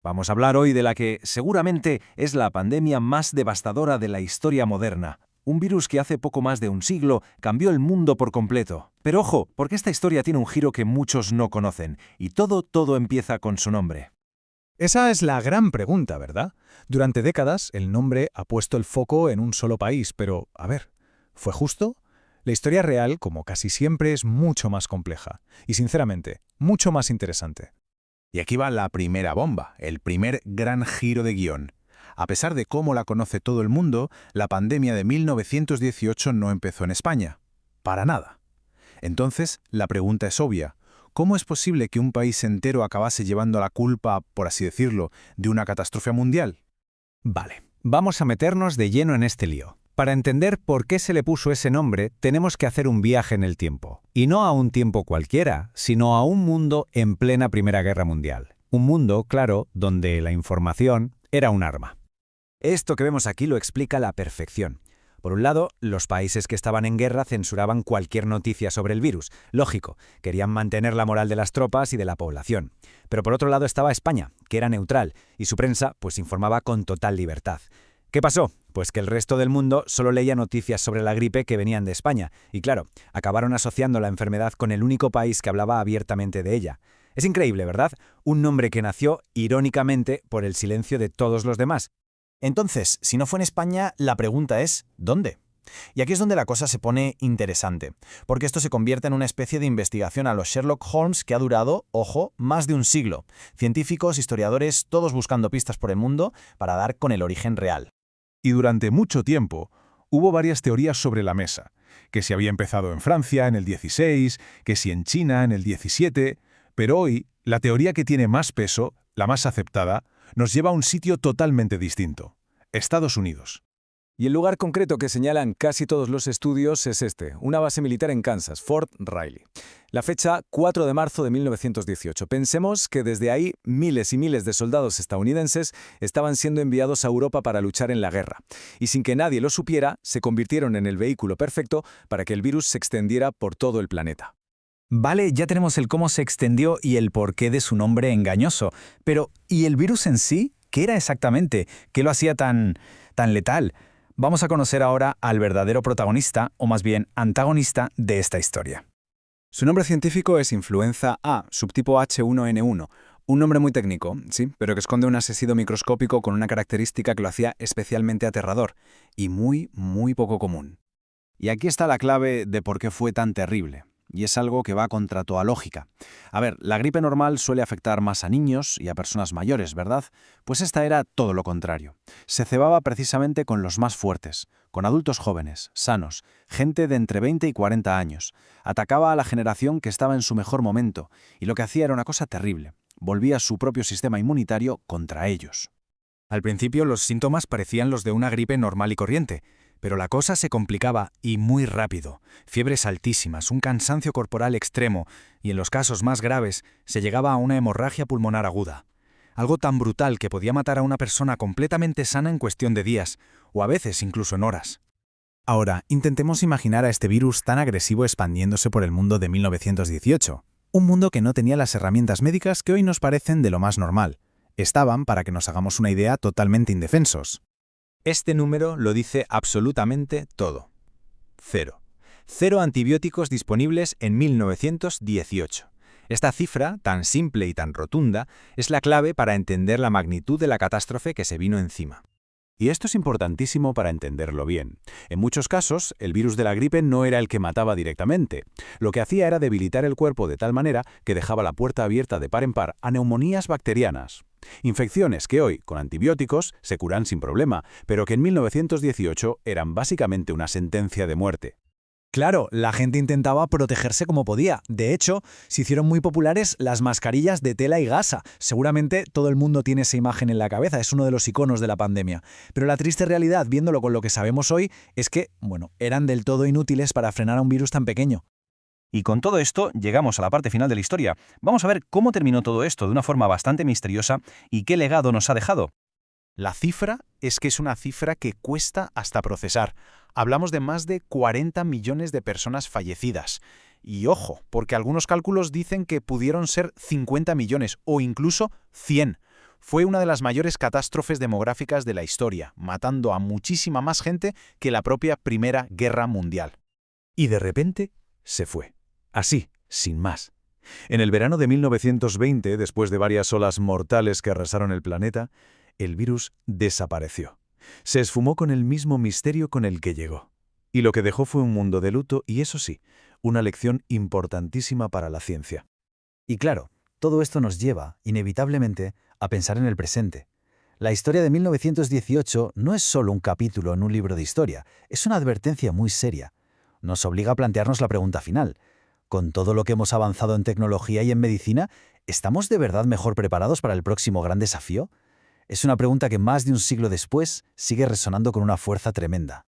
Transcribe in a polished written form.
Vamos a hablar hoy de la que seguramente es la pandemia más devastadora de la historia moderna. Un virus que hace poco más de un siglo cambió el mundo por completo. Pero ojo, porque esta historia tiene un giro que muchos no conocen, y todo empieza con su nombre. Esa es la gran pregunta, ¿verdad? Durante décadas, el nombre ha puesto el foco en un solo país, pero, a ver, ¿fue justo? La historia real, como casi siempre, es mucho más compleja y, sinceramente, mucho más interesante. Y aquí va la primera bomba, el primer gran giro de guión. A pesar de cómo la conoce todo el mundo, la pandemia de 1918 no empezó en España. Para nada. Entonces, la pregunta es obvia. ¿Cómo es posible que un país entero acabase llevando la culpa, por así decirlo, de una catástrofe mundial? Vale, vamos a meternos de lleno en este lío. Para entender por qué se le puso ese nombre, tenemos que hacer un viaje en el tiempo. Y no a un tiempo cualquiera, sino a un mundo en plena Primera Guerra Mundial. Un mundo, claro, donde la información era un arma. Esto que vemos aquí lo explica a la perfección. Por un lado, los países que estaban en guerra censuraban cualquier noticia sobre el virus. Lógico, querían mantener la moral de las tropas y de la población. Pero por otro lado estaba España, que era neutral, y su prensa pues informaba con total libertad. ¿Qué pasó? Pues que el resto del mundo solo leía noticias sobre la gripe que venían de España, y claro, acabaron asociando la enfermedad con el único país que hablaba abiertamente de ella. Es increíble, ¿verdad? Un nombre que nació, irónicamente, por el silencio de todos los demás. Entonces, si no fue en España, la pregunta es ¿dónde? Y aquí es donde la cosa se pone interesante, porque esto se convierte en una especie de investigación a los Sherlock Holmes que ha durado, ojo, más de un siglo. Científicos, historiadores, todos buscando pistas por el mundo para dar con el origen real. Y durante mucho tiempo hubo varias teorías sobre la mesa, que si había empezado en Francia en el 16, que si en China en el 17, pero hoy la teoría que tiene más peso, la más aceptada, nos lleva a un sitio totalmente distinto: Estados Unidos. Y el lugar concreto que señalan casi todos los estudios es este, una base militar en Kansas, Fort Riley. La fecha, 4 de marzo de 1918. Pensemos que desde ahí miles y miles de soldados estadounidenses estaban siendo enviados a Europa para luchar en la guerra. Y sin que nadie lo supiera, se convirtieron en el vehículo perfecto para que el virus se extendiera por todo el planeta. Vale, ya tenemos el cómo se extendió y el porqué de su nombre engañoso. Pero, ¿y el virus en sí? ¿Qué era exactamente? ¿Qué lo hacía tan letal? Vamos a conocer ahora al verdadero protagonista, o más bien antagonista, de esta historia. Su nombre científico es influenza A, subtipo H1N1. Un nombre muy técnico, sí, pero que esconde un asesido microscópico con una característica que lo hacía especialmente aterrador y muy poco común. Y aquí está la clave de por qué fue tan terrible. Y es algo que va contra toda lógica. A ver, la gripe normal suele afectar más a niños y a personas mayores, ¿verdad? Pues esta era todo lo contrario. Se cebaba precisamente con los más fuertes, con adultos jóvenes, sanos, gente de entre 20 y 40 años. Atacaba a la generación que estaba en su mejor momento, y lo que hacía era una cosa terrible. Volvía su propio sistema inmunitario contra ellos. Al principio los síntomas parecían los de una gripe normal y corriente, pero la cosa se complicaba y muy rápido. Fiebres altísimas, un cansancio corporal extremo y en los casos más graves se llegaba a una hemorragia pulmonar aguda. Algo tan brutal que podía matar a una persona completamente sana en cuestión de días, o a veces incluso en horas. Ahora, intentemos imaginar a este virus tan agresivo expandiéndose por el mundo de 1918. Un mundo que no tenía las herramientas médicas que hoy nos parecen de lo más normal. Estaban, para que nos hagamos una idea, totalmente indefensos. Este número lo dice absolutamente todo. Cero. Cero antibióticos disponibles en 1918. Esta cifra, tan simple y tan rotunda, es la clave para entender la magnitud de la catástrofe que se vino encima. Y esto es importantísimo para entenderlo bien. En muchos casos, el virus de la gripe no era el que mataba directamente. Lo que hacía era debilitar el cuerpo de tal manera que dejaba la puerta abierta de par en par a neumonías bacterianas. Infecciones que hoy, con antibióticos, se curan sin problema, pero que en 1918 eran básicamente una sentencia de muerte. Claro, la gente intentaba protegerse como podía. De hecho, se hicieron muy populares las mascarillas de tela y gasa. Seguramente todo el mundo tiene esa imagen en la cabeza, es uno de los iconos de la pandemia. Pero la triste realidad, viéndolo con lo que sabemos hoy, es que, eran del todo inútiles para frenar a un virus tan pequeño. Y con todo esto llegamos a la parte final de la historia. Vamos a ver cómo terminó todo esto de una forma bastante misteriosa y qué legado nos ha dejado. La cifra es que es una cifra que cuesta hasta procesar. Hablamos de más de 40 millones de personas fallecidas. Y ojo, porque algunos cálculos dicen que pudieron ser 50 millones o incluso 100. Fue una de las mayores catástrofes demográficas de la historia, matando a muchísima más gente que la propia Primera Guerra Mundial. Y de repente se fue. Así, sin más. En el verano de 1920, después de varias olas mortales que arrasaron el planeta, el virus desapareció. Se esfumó con el mismo misterio con el que llegó. Y lo que dejó fue un mundo de luto y, eso sí, una lección importantísima para la ciencia. Y claro, todo esto nos lleva, inevitablemente, a pensar en el presente. La historia de 1918 no es solo un capítulo en un libro de historia, es una advertencia muy seria. Nos obliga a plantearnos la pregunta final. Con todo lo que hemos avanzado en tecnología y en medicina, ¿estamos de verdad mejor preparados para el próximo gran desafío? Es una pregunta que más de un siglo después sigue resonando con una fuerza tremenda.